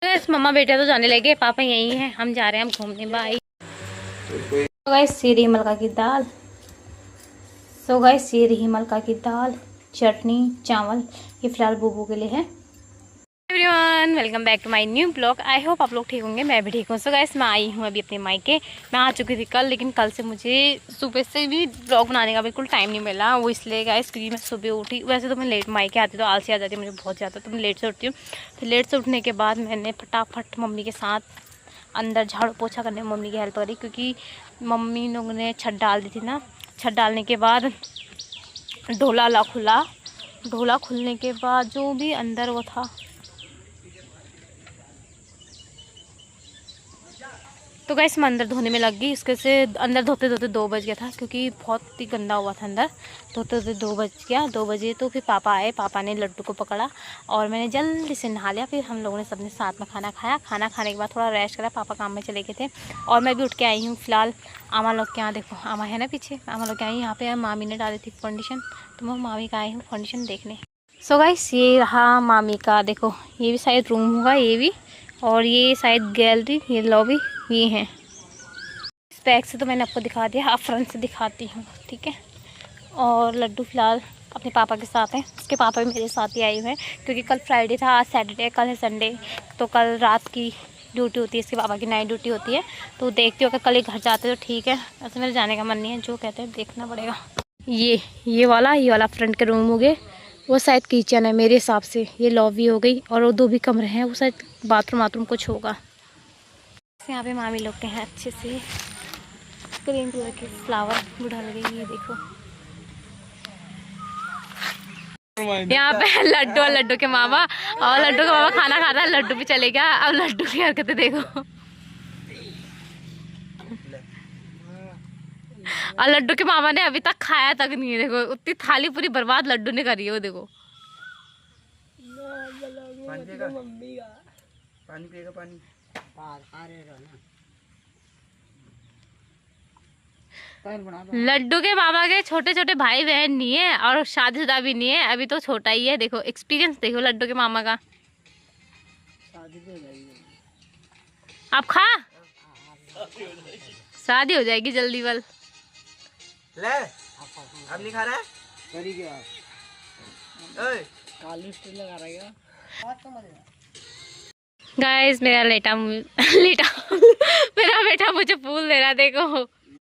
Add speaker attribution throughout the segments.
Speaker 1: बस मम्मा बेटा तो जाने लगे, पापा यही है, हम जा रहे हैं, हम घूमने। बाय। तो गाइस ये रही मलका की दाल। सो गाइस ये रही मलका की दाल, चटनी, चावल। ये फिलहाल बूबू के लिए है। Everyone welcome back to my new blog. I hope आप लोग ठीक होंगे, मैं भी ठीक हूँ। सो गाइस मैं आई हूँ अभी अपने मायके। मैं आ चुकी थी कल, लेकिन कल से मुझे सुबह से भी ब्लॉग बनाने का बिल्कुल टाइम नहीं मिला। वो इसलिए गाइस क्योंकि मैं सुबह उठी। वैसे तो मैं लेट मायके आती तो आलसी आ जाती है मुझे बहुत ज़्यादा, तो मैं लेट से उठती हूँ। तो लेट से उठने के बाद मैंने फटाफट मम्मी के साथ अंदर झाड़ू पोछा करने में मम्मी की हेल्प करी, क्योंकि मम्मी लोगों ने छत डाल दी थी ना। छत डालने के बाद ढोला खुलने के बाद जो भी अंदर वो था, तो गाइस मैं अंदर धोने में लग गई। इसके से अंदर धोते धोते 2 बज गया था, क्योंकि बहुत ही गंदा हुआ था अंदर। धोते धोते 2 बज गया। 2 बजे तो फिर पापा आए, पापा ने लड्डू को पकड़ा और मैंने जल्दी से नहा लिया। फिर हम लोगों ने सबने साथ में खाना खाया। खाना खाने के बाद थोड़ा रेस्ट करा, पापा काम में चले गए थे और मैं भी उठ के आई हूँ। फिलहाल आमा लोग के यहाँ देखो, आमा है ना पीछे, आमा लोग के आई यहाँ पे मामी ने डाली थी फाउंडेशन, तो मैं मामी का आई हूँ फाउंडेशन देखने। सो गाइस ये रहा मामी का, देखो ये भी शायद रूम होगा, ये भी, और ये शायद गैलरी, ये लॉबी, ये है। इस बैग से तो मैंने आपको दिखा दिया, अब फ्रंट से दिखाती हूँ, ठीक है। और लड्डू फिलहाल अपने पापा के साथ हैं, उसके पापा भी मेरे साथ ही आए हुए हैं, क्योंकि कल फ्राइडे था, आज सैटरडे, कल है संडे। तो कल रात की ड्यूटी होती है, इसके पापा की नाइट ड्यूटी होती है। तो देखती हो, अगर कल ही घर जाते तो ठीक है, ऐसे मेरे जाने का मन नहीं है, जो कहते हैं देखना पड़ेगा। ये वाला फ्रंट के रूम हो गए, वो शायद किचन है मेरे हिसाब से, ये लॉबी हो गई, और वो 2 भी कमरे हैं, वो शायद बाथरूम कुछ होगा। यहाँ पे मामी लोग के हैं अच्छे से ग्रीन कलर के फ्लावर बुढ़ा लगे, ये देखो। यहाँ पे लड्डू के मामा, और लड्डू का मामा खाना खाता है, लड्डू भी चले गया। अब लड्डू की हरकतें देखो। और लड्डू के मामा ने अभी तक खाया तक नहीं है, देखो उतनी थाली पूरी बर्बाद लड्डू ने करी है, वो देखो।
Speaker 2: पानी पिएगा, पानी।
Speaker 1: लड्डू के मामा के छोटे छोटे भाई बहन नहीं है, और शादीशुदा भी नहीं है, अभी तो छोटा ही है। देखो एक्सपीरियंस देखो लड्डू के मामा का। आप खा, शादी हो जाएगी जल्दी बल।
Speaker 2: ले अब नहीं खा रहा है, करी क्या? ओए लगा रहा है
Speaker 1: गाइस मेरा लेटा मेरा बेटा मुझे फूल दे रहा, देखो।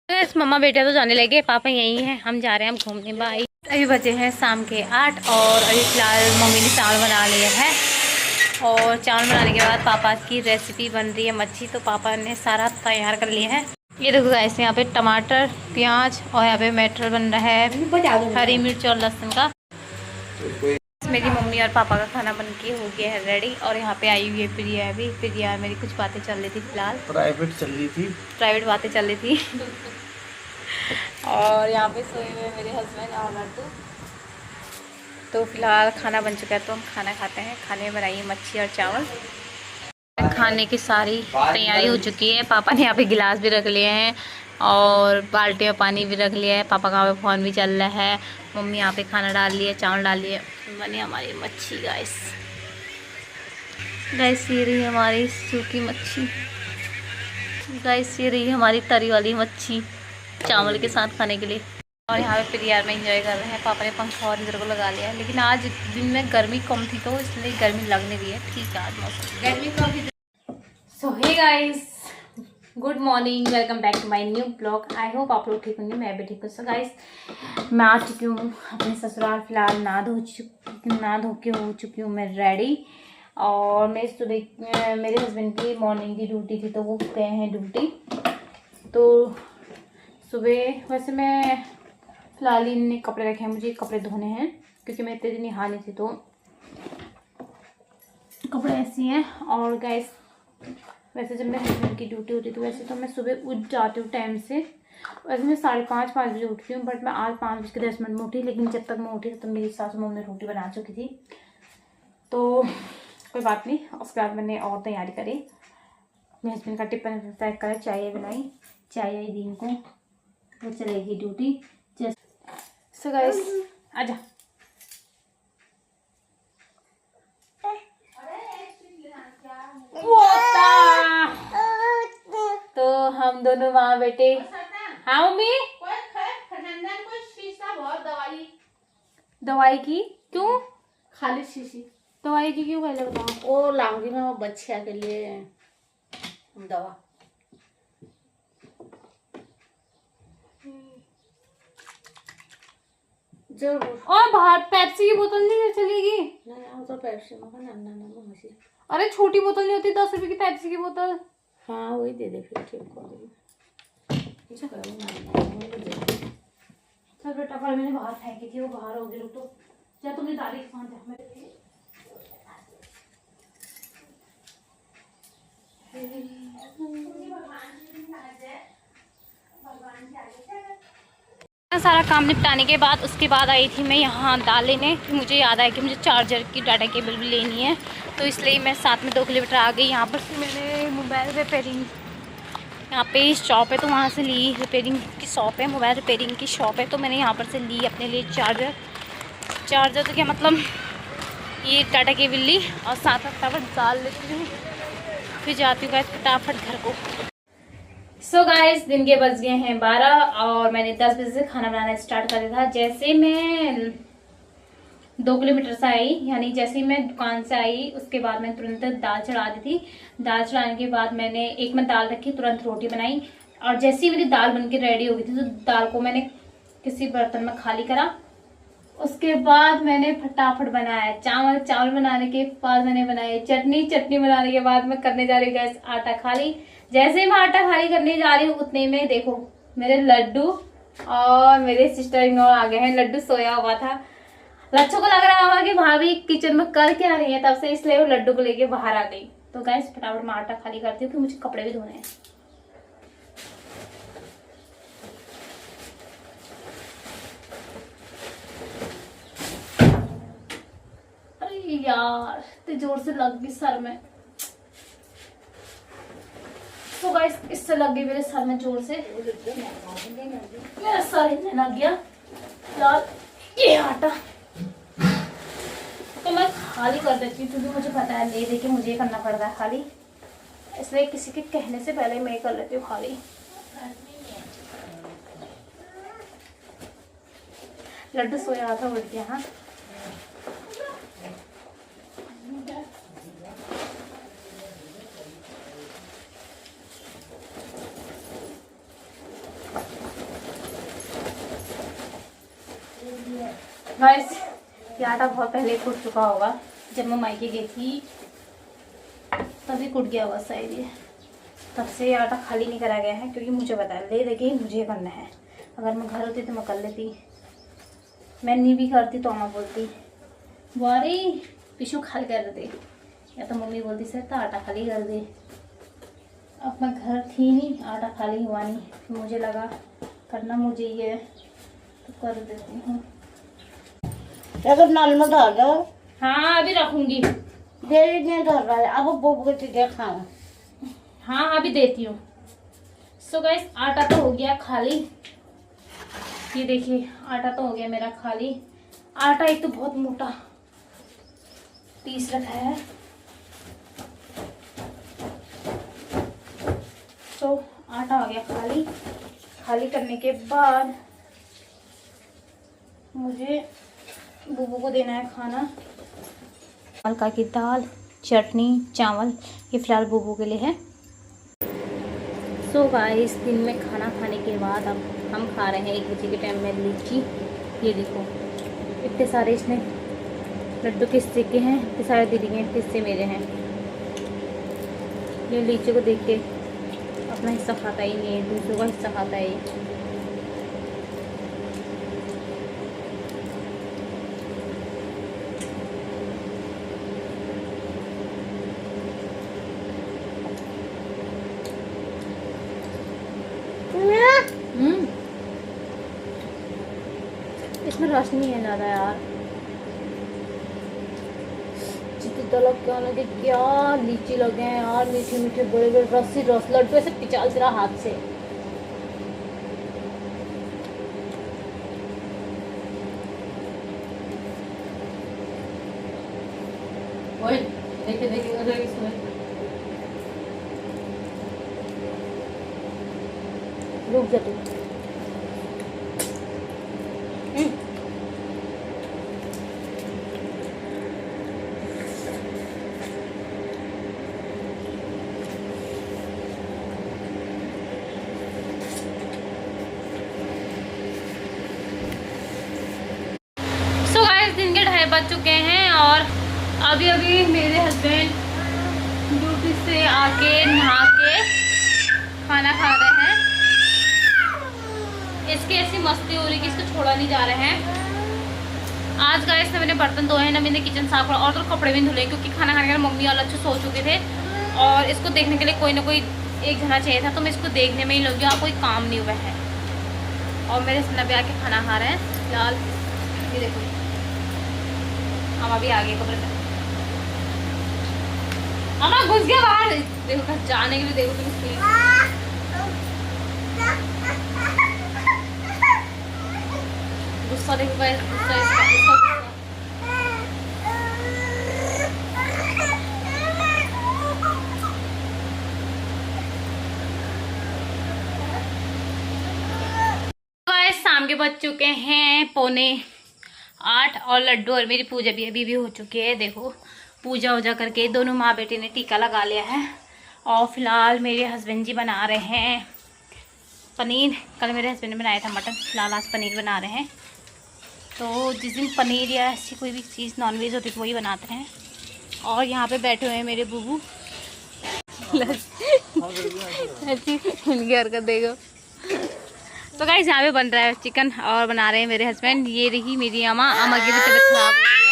Speaker 1: गाइस मम्मा बेटा तो जाने लगे, पापा यही है, हम जा रहे हैं, हम घूमने। बाय। अभी बजे हैं शाम के 8 और अभी फिलहाल मम्मी ने चावल बना लिया है, और चावल बनाने के बाद पापा की रेसिपी बन रही है मच्छी, तो पापा ने सारा तैयार कर लिया है। ये देखो गाइस यहाँ पे टमाटर, प्याज, और यहाँ पे मटर बन रहा है, हरी मिर्च और लहसुन का। मेरी मम्मी और पापा का खाना बन के हो गया है रेडी, और यहाँ पे आई हुई है प्रिया भी। प्रिया मेरी कुछ बातें चल रही थी, फिलहाल प्राइवेट बातें चल रही थी। और यहाँ पे सोए हुए मेरे हस्बैंड और लड्डू। तो फिलहाल खाना बन चुका है, तो हम खाना खाते हैं। खाने में बनाई है मच्छी और चावल। खाने की सारी तैयारी हो चुकी है। पापा ने यहाँ पे गिलास भी रख लिए हैं, और बाल्टी में पानी भी रख लिया है। पापा का यहाँ पे फ़ोन भी चल रहा है। मम्मी यहाँ पे खाना डाल ली है, चावल डाल लिए, बनी हमारी मच्छी। गाइस ये रही हमारी सूखी मच्छी। गाइस ये रही हमारी तरी वाली मच्छी, चावल के साथ खाने के लिए। और यहाँ पे प्रिया में एंजॉय कर रहे हैं। पापा ने पंखा और इधर को लगा लिया है, लेकिन आज दिन में गर्मी कम थी, तो इसलिए गर्मी लग नहीं रही है। ठीक है, आज मौसम गर्मी कम। So hey guys, good morning, welcome back to my new blog. I hope आप लोग ठीक होंगे, मैं भी ठीक हूँ। सो गाइस मैं आ चुकी हूँ अपने ससुराल। फिलहाल नहा धो के हो चुकी हूँ मैं रेडी। और मैं सुबह मेरे हस्बैंड की मॉर्निंग की ड्यूटी थी, तो वो गए हैं ड्यूटी। तो सुबह वैसे मैं फिलहाल इनने कपड़े रखे हैं, मुझे कपड़े धोने हैं, क्योंकि मैं इतने दिन नहा नहीं थी, तो कपड़े ऐसे हैं। और गाइस वैसे जब मेरे हस्बैंड की ड्यूटी होती है, तो वैसे तो मैं सुबह उठ जाती हूँ टाइम से। वैसे मैं 5:30 बजे उठती हूँ, बट मैं आज 5:10 में उठी। लेकिन जब तक मैं उठी तब मेरी सासू मम्मी रोटी बना चुकी थी, तो कोई बात नहीं। उसके बाद मैंने और तैयारी करी। मेरे हस्बैंड का टिफिन पैक करा, चाय बनाई, चाय आई दिन को, वो चलेगी ड्यूटी। सो गाइस आजा। वो हम दोनों माँ बेटे। हाँ मम्मी, दवाई की क्यों?
Speaker 3: खाली शीशी
Speaker 1: दवाई की क्यों पहले बताओ।
Speaker 3: वो लाऊंगी मैं, वो बच्चिया के लिए दवा। जरूर।
Speaker 1: और बाहर पेप्सी की बोतल नहीं ले चलेगी?
Speaker 3: नहीं वो तो पेप्सी में ना ना ना मसी।
Speaker 1: अरे छोटी बोतल नहीं होती 10 रुपए की पेप्सी की बोतल?
Speaker 3: हाँ वही दे दे फिर, ठीक कर देगी।
Speaker 1: चल बेटा, पर मैंने बाहर फेंकी थी, वो बाहर होगी। रुक तो जा, तुमने दादी के साथ जा। सारा काम निपटाने के बाद उसके बाद आई थी मैं यहाँ दाल लेने। मुझे याद आया कि मुझे चार्जर की डाटा केबल भी लेनी है, तो इसलिए मैं साथ में 2 किलोमीटर आ गई। यहाँ पर से मैंने मोबाइल रिपेयरिंग, यहाँ पे शॉप है तो वहाँ से ली। रिपेयरिंग की शॉप है, मोबाइल रिपेयरिंग की शॉप है, तो मैंने यहाँ पर से ली अपने लिए चार्जर तो क्या मतलब ये टाटा केबल ली, और साथ में फटाफट दाल लेती हूँ, फिर जाती हूँ फटाफट घर को। सो गाइस, दिन के बज गए हैं 12 और मैंने 10 बजे से खाना बनाना स्टार्ट कर दिया था। जैसे मैं 2 किलोमीटर से आई, यानी जैसे ही मैं दुकान से आई उसके बाद मैं तुरंत दाल चढ़ा दी थी। दाल चढ़ाने के बाद मैंने एक में दाल रखी, तुरंत रोटी बनाई, और जैसे ही मेरी दाल बनके रेडी हो गई थी तो दाल को मैंने किसी बर्तन में खाली करा। उसके बाद मैंने फटाफट बनाया चावल बनाने के बाद मैंने बनाई चटनी बनाने के बाद मैं करने जा रही हूँ गैस आटा खाली। जैसे ही मैं आटा खाली करने जा रही हूँ उतने में देखो मेरे लड्डू और मेरे सिस्टर इन लॉ आ गए हैं। लड्डू सोया हुआ था, लच्छू को लग रहा होगा कि भाभी किचन में कर क्या रही है, तब से इसलिए वो लड्डू को लेके बाहर आ गई। तो गैस फटाफट मैं आटा खाली करती हूँ, फिर मुझे कपड़े भी धोने हैं। यार इतने जोर से लग गई सर में। तो गाइस इससे लग गई मेरे सर में जोर से, मेरा सर हिलने लग गया यार। ये आटा तो मैं खाली कर देती हूँ क्योंकि मुझे पता है ले दे के मुझे करना पड़ता है खाली, इसलिए किसी के कहने से पहले मैं कर लेती हूँ खाली। लड्डू सोया था उठ गया। हाँ गाइस ये आटा बहुत पहले कूट चुका होगा, जब मैं मायके गई थी तभी कूट गया होगा शायद ये, तब से ये आटा खाली नहीं करा गया है क्योंकि मुझे पता है ले देके मुझे करना है। अगर मैं घर होती तो मैं कर लेती, मैं नहीं भी करती तो अम्मा बोलती वारी पिशू खाली कर दे, या तो मम्मी बोलती सर तो आटा खाली कर दे। अब मैं घर थी नहीं, आटा खाली हुआ नहीं, फिर मुझे लगा करना मुझे ये तो कर देती हूँ।
Speaker 3: अगर नल में धर दो।
Speaker 1: हाँ अभी रखूंगी,
Speaker 3: देरी नहीं धर रहा है अब वो को चीजें खाओ।
Speaker 1: हाँ अभी देती हूँ। सो गाइस आटा तो हो गया खाली, ये देखिए आटा तो हो गया मेरा खाली। आटा एक तो बहुत मोटा पीस रखा है, तो आटा हो गया खाली। खाली करने के बाद मुझे बुबू को देना है खाना। हल्का की दाल चटनी चावल ये फिलहाल बुबू के लिए है। सो गाइस दिन में खाना खाने के बाद अब हम खा रहे हैं 1 बजे के टाइम में लीची। ये देखो इतने सारे इसमें लड्डू किस्से के हैं, इतने सारे दीदी के किस्से मेरे हैं। ये लीची को देख के अपना हिस्सा खाता ही नहीं है, दूसरों का हिस्सा खाता है ये। इसमें रस नहीं है ज़्यादा यार। जितने तलब क्या लगे, क्या लीची लगे हैं यार, मीठे मीठे बड़े बड़े रस ही रस, लड्डू ऐसे पिचाल से रहा हाथ से। देखिए देखिए इसमें रुक जा तू। सो गाइस दिन के 2:30 बज चुके हैं और अभी अभी मेरे हस्बैंड ड्यूटी से आके नहा के खाना खा रहे हैं। इसकी ऐसी मस्ती हो रही कि इसको छोड़ा नहीं जा रहे हैं। आज गाइस ने मैंने बर्तन धोए हैं, ना मैंने किचन साफ करा और तो कपड़े भी धुले क्योंकि खाना खाने के बाद मम्मी और अच्छे सो चुके थे और इसको देखने के लिए कोई ना कोई एक जना चाहिए था, तो मैं इसको देखने में ही लगी। आप कोई काम नहीं हुआ है और मेरे सन्ना भी आके खाना खा रहे हैं। फिलहाल ये देखो हम अभी आगे कपड़े में अम्मा घुस गया बाहर। देखो घर जाने के लिए देखो तुम इसके गुस्सा देखो गाइस, गुस्सा इसका गुस्सा। गाइस शाम के बज चुके हैं 7:45 और लड्डू और मेरी पूजा भी अभी भी हो चुकी है। देखो पूजा वूजा करके दोनों माँ बेटे ने टीका लगा लिया है और फिलहाल मेरे हस्बैंड जी बना रहे हैं पनीर। कल मेरे हस्बैंड ने बनाया था मटन, फिलहाल आज पनीर बना रहे हैं। तो जिस दिन पनीर या ऐसी कोई भी चीज़ नॉनवेज होती है तो वही बनाते हैं। और यहाँ पे बैठे हुए हैं मेरे बूबू। ऐसी इनकी हरकत देखो। तो गाइस यहाँ पे बन रहा है चिकन और बना रहे हैं मेरे हस्बैंड। ये रही मेरी अम्मा की भी तबीयत खराब हो गई है।